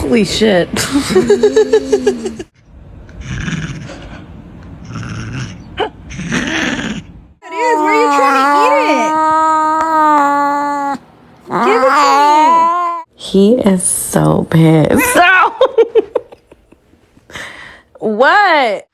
Holy shit. It is. Where are you trying to eat it? Give it to me. He is so pissed. What?